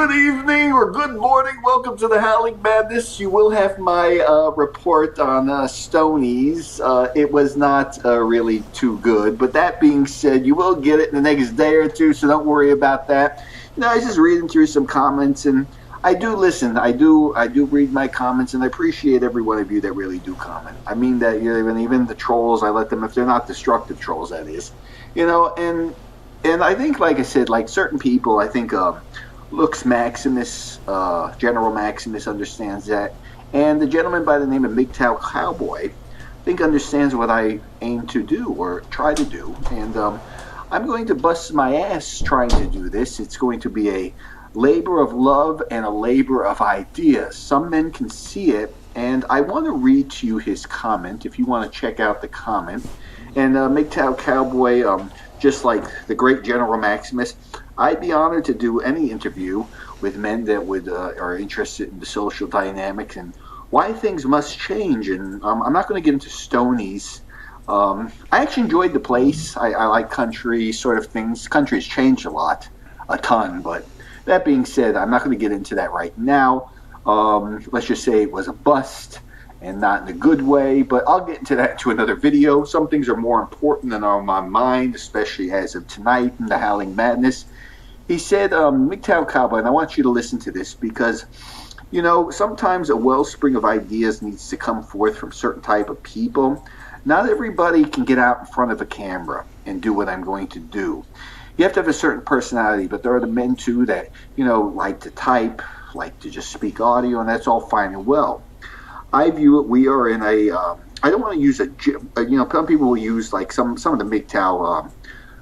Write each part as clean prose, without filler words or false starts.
Good evening or good morning. Welcome to the Howling Madness. You will have my report on Stonies. It was not really too good, but that being said, you will get it in the next day or two, so don't worry about that. I was just reading through some comments, and I do listen. I do read my comments, and I appreciate every one of you that really do comment. I mean that even the trolls, I let them, if they're not destructive trolls, that is. And I think, like I said, like certain people, I think. Lux Maximus, General Maximus understands that, and the gentleman by the name of Mgtow Cowboy, I think understands what I aim to do or try to do, and I'm going to bust my ass trying to do this. It's going to be a labor of love and a labor of ideas. Some men can see it, and I want to read to you his comment, if you want to check out the comment. And Mgtow Cowboy, just like the great General Maximus, I'd be honored to do any interview with men that are interested in the social dynamics and why things must change. And I'm not going to get into Stonies. I actually enjoyed the place. I like country sort of things. Country's changed a ton. But that being said, I'm not going to get into that right now. Let's just say it was a bust, and not in a good way, but I'll get into that to another video. Some things are more important than are on my mind, especially as of tonight in the Howling Madness. He said, Mgtow Cowboy, and I want you to listen to this because, sometimes a wellspring of ideas needs to come forth from certain type of people. Not everybody can get out in front of a camera and do what I'm going to do. You have to have a certain personality, but there are the men too that, like to type, like to just speak audio, and that's all fine and well. I view it, we are in a, I don't want to use some people will use like some of the Mgtow,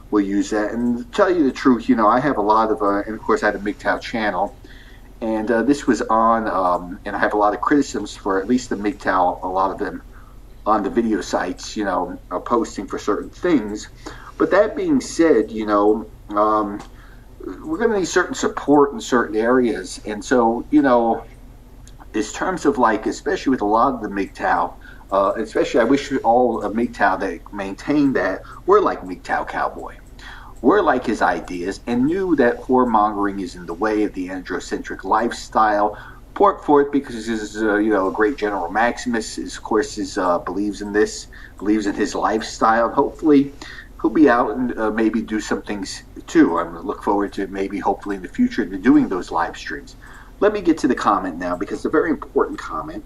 will use that. And to tell you the truth, I have a lot of, and of course I had a Mgtow channel, and this was on, and I have a lot of criticisms for at least the Mgtow, a lot of them on the video sites, are posting for certain things. But that being said, we're going to need certain support in certain areas. And so, in terms of like, especially with a lot of the Mgtow, especially I wish all of Mgtow that maintained that were like Mgtow Cowboy, were like his ideas, and knew that whoremongering is in the way of the androcentric lifestyle. Port for it because this is a great General Maximus of course believes in this, believes in his lifestyle, and hopefully he'll be out and maybe do some things too. I'm going to look forward to maybe hopefully in the future to doing those live streams. Let me get to the comment now because it's a very important comment.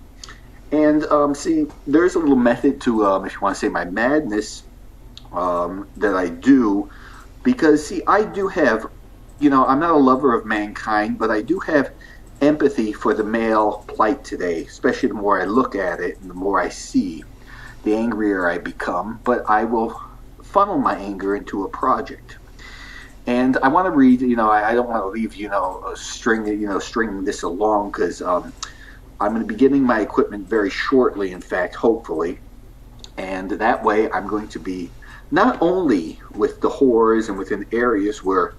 And see, there's a little method to, if you want to say, my madness that I do. Because, see, I do have, I'm not a lover of mankind, but I do have empathy for the male plight today, especially the more I look at it and the more I see, the angrier I become. But I will funnel my anger into a project. And I want to read, I don't want to leave, stringing this along because I'm going to be getting my equipment very shortly, in fact, hopefully. And that way I'm going to be not only with the whores and within areas where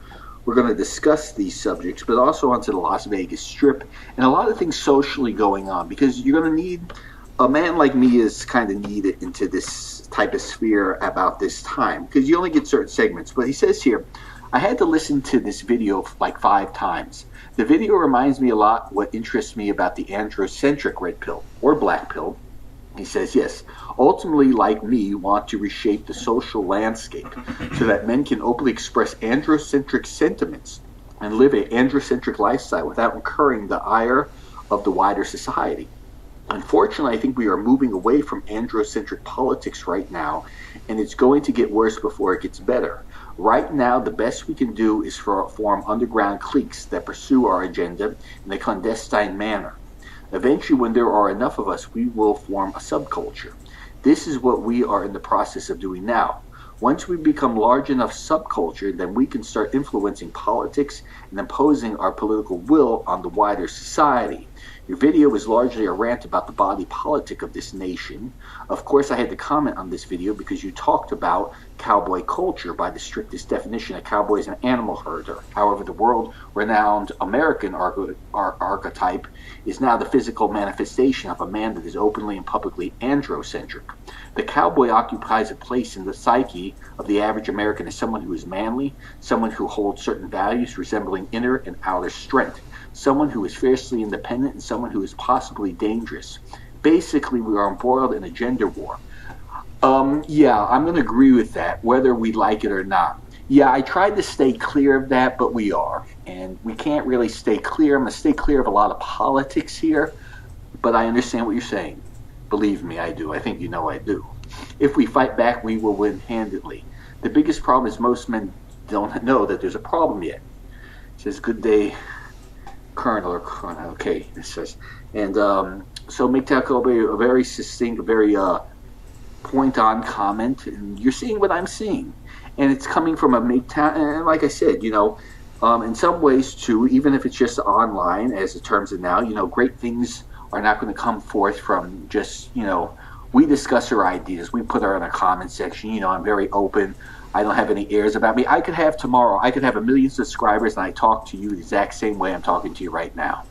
we're going to discuss these subjects, but also onto the Las Vegas Strip and a lot of things socially going on, because you're going to need, a man like me is kind of needed into this type of sphere about this time, because you only get certain segments. But he says here, I had to listen to this video like 5 times. The video reminds me a lot what interests me about the androcentric red pill or black pill. He says, yes, ultimately, like me, want to reshape the social landscape so that men can openly express androcentric sentiments and live an androcentric lifestyle without incurring the ire of the wider society. Unfortunately, I think we are moving away from androcentric politics right now, and it's going to get worse before it gets better. Right now, the best we can do is form underground cliques that pursue our agenda in a clandestine manner. Eventually, when there are enough of us, we will form a subculture. This is what we are in the process of doing now. Once we become large enough subculture, then we can start influencing politics and imposing our political will on the wider society. Your video was largely a rant about the body politic of this nation. Of course, I had to comment on this video because you talked about cowboy culture. By the strictest definition, a cowboy is an animal herder. However, the world-renowned American archetype is now the physical manifestation of a man that is openly and publicly androcentric. The cowboy occupies a place in the psyche of the average American as someone who is manly, someone who holds certain values resembling inner and outer strength, someone who is fiercely independent, and someone who is possibly dangerous. Basically, we are embroiled in a gender war. Yeah, I'm going to agree with that, whether we like it or not. Yeah, I tried to stay clear of that, but we are. And we can't really stay clear. I'm going to stay clear of a lot of politics here, but I understand what you're saying. Believe me, I do. I think you know I do. If we fight back, we will win handedly. The biggest problem is most men don't know that there's a problem yet. It says, good day, Colonel or Colonel. Okay, it says. And so Mgtow, a very succinct, very point-on comment. And you're seeing what I'm seeing. And it's coming from a Mgtow, and like I said, you know, in some ways, too, even if it's just online, as the terms are now, you know, great things are not going to come forth from just, you know, we discuss our ideas. We put her in a comment section. You know, I'm very open. I don't have any airs about me. I could have tomorrow, I could have 1 million subscribers and I talk to you the exact same way I'm talking to you right now.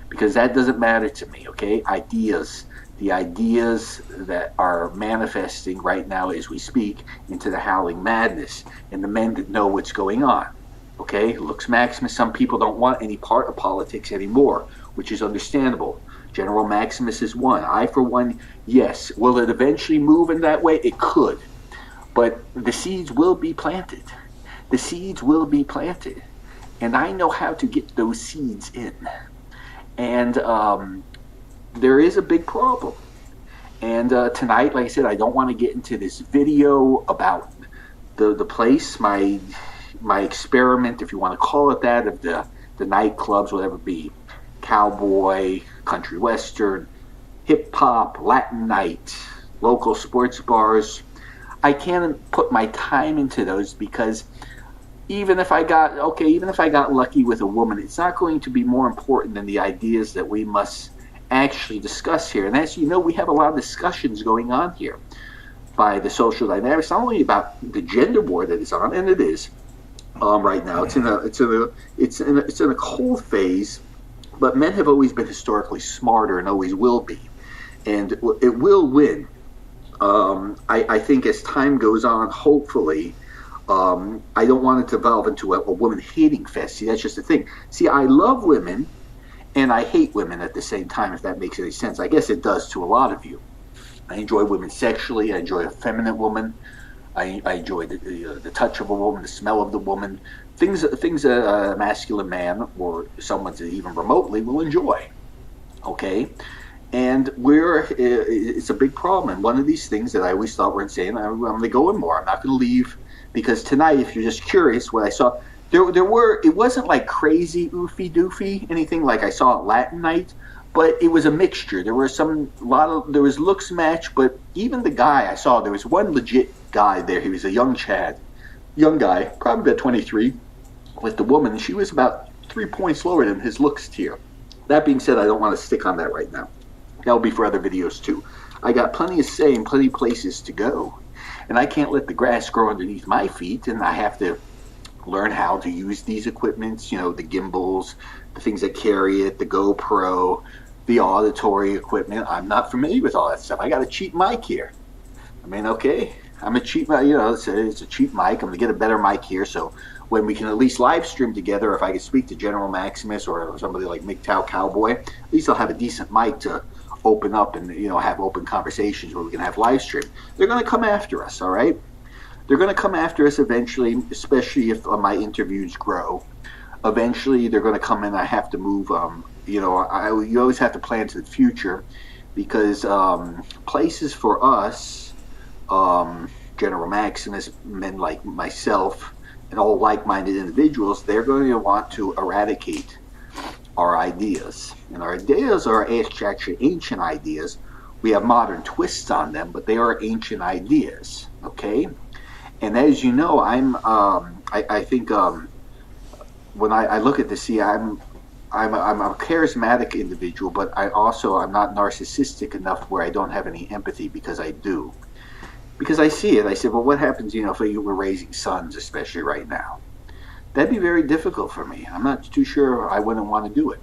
Because that doesn't matter to me, okay? Ideas. The ideas that are manifesting right now as we speak into the howling madness and the men that know what's going on. Okay? Lux Maximus, some people don't want any part of politics anymore, which is understandable. General Maximus is one. I, for one, yes. Will it eventually move in that way? It could. But the seeds will be planted. The seeds will be planted. And I know how to get those seeds in. And there is a big problem. And tonight, like I said, I don't want to get into this video about the place, my experiment, if you want to call it that, of the nightclubs, whatever it be. Cowboy, country western, hip-hop, Latin night, local sports bars. I can't put my time into those because even if I got lucky with a woman, it's not going to be more important than the ideas that we must actually discuss here. And as you know, we have a lot of discussions going on here by the social dynamics, not only about the gender war that is on, and it is right now. It's in a cold phase. But men have always been historically smarter and always will be. And it will win. I think as time goes on, hopefully, I don't want it to devolve into a woman-hating fest. See, that's just the thing. See, I love women, and I hate women at the same time, if that makes any sense. I guess it does to a lot of you. I enjoy women sexually. I enjoy a feminine woman. I enjoy the touch of a woman, the smell of the woman. Things a masculine man or someone that even remotely will enjoy. Okay? And it's a big problem. And one of these things that I always thought were insane, I'm going to go in more. I'm not going to leave, because tonight, if you're just curious, what I saw, it wasn't like crazy oofy doofy, anything like I saw at Latin night, but it was a mixture. There was looks match, but even the guy I saw, there was one legit guy there. He was a young guy, probably about 23. With the woman, she was about 3 points lower than his looks tier. That being said, I don't want to stick on that right now. That'll be for other videos too. I got plenty to say and plenty of places to go. And I can't let the grass grow underneath my feet, and I have to learn how to use these equipments, you know, the gimbals, the things that carry it, the GoPro, the auditory equipment. I'm not familiar with all that stuff. I got a cheap mic here. I mean, okay, I'm a cheap, you know, it's a cheap mic. I'm going to get a better mic here, so when we can at least live stream together, if I can speak to General Maximus or somebody like Mgtow Cowboy, at least I'll have a decent mic to open up and, you know, have open conversations where we can have live stream. They're going to come after us, all right? They're going to come after us eventually, especially if my interviews grow. Eventually, they're going to come in. I have to move. You know, you always have to plan to the future, because places for us, General Maximus, men like myself, and all like-minded individuals, they're going to want to eradicate our ideas. And our ideas are actually ancient ideas. We have modern twists on them, but they are ancient ideas, okay? And as you know, I think when I look at this, see, I'm a charismatic individual, but I'm not narcissistic enough where I don't have any empathy, because I do. Because I see it. I said, well, what happens, if you were raising sons, especially right now? That'd be very difficult for me. I'm not too sure I wouldn't want to do it.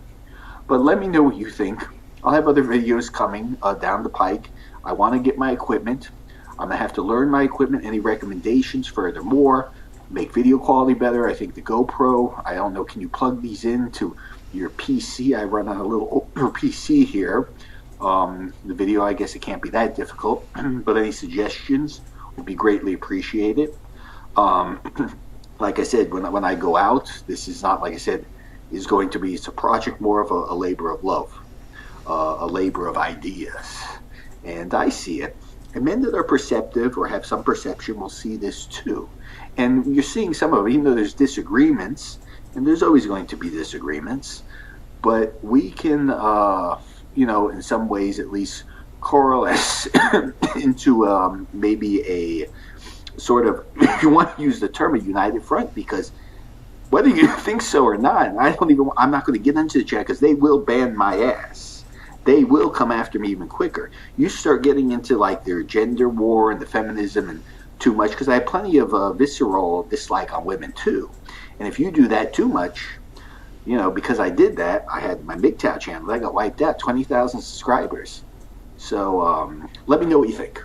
But let me know what you think. I'll have other videos coming down the pike. I want to get my equipment. I'm going to have to learn my equipment. Any recommendations furthermore? Make video quality better. I think the GoPro, I don't know, can you plug these into your PC? I run on a little older PC here. The video, I guess it can't be that difficult, but any suggestions would be greatly appreciated. Um, like I said, when I go out, this is not, like I said, is going to be, it's a project more of a labor of love, a labor of ideas. And I see it. And men that are perceptive or have some perception will see this too. And you're seeing some of it, even though there's disagreements, and there's always going to be disagreements, but we can, in some ways at least, coalesce into maybe a sort of, if you want to use the term, a united front, because whether you think so or not, and I'm not going to get into the chat because they will ban my ass. They will come after me even quicker. You start getting into like their gender war and the feminism and too much, because I have plenty of visceral dislike on women too. And if you do that too much, because I did that, I had my Mgtow channel that got wiped out, 20,000 subscribers. So let me know what you think.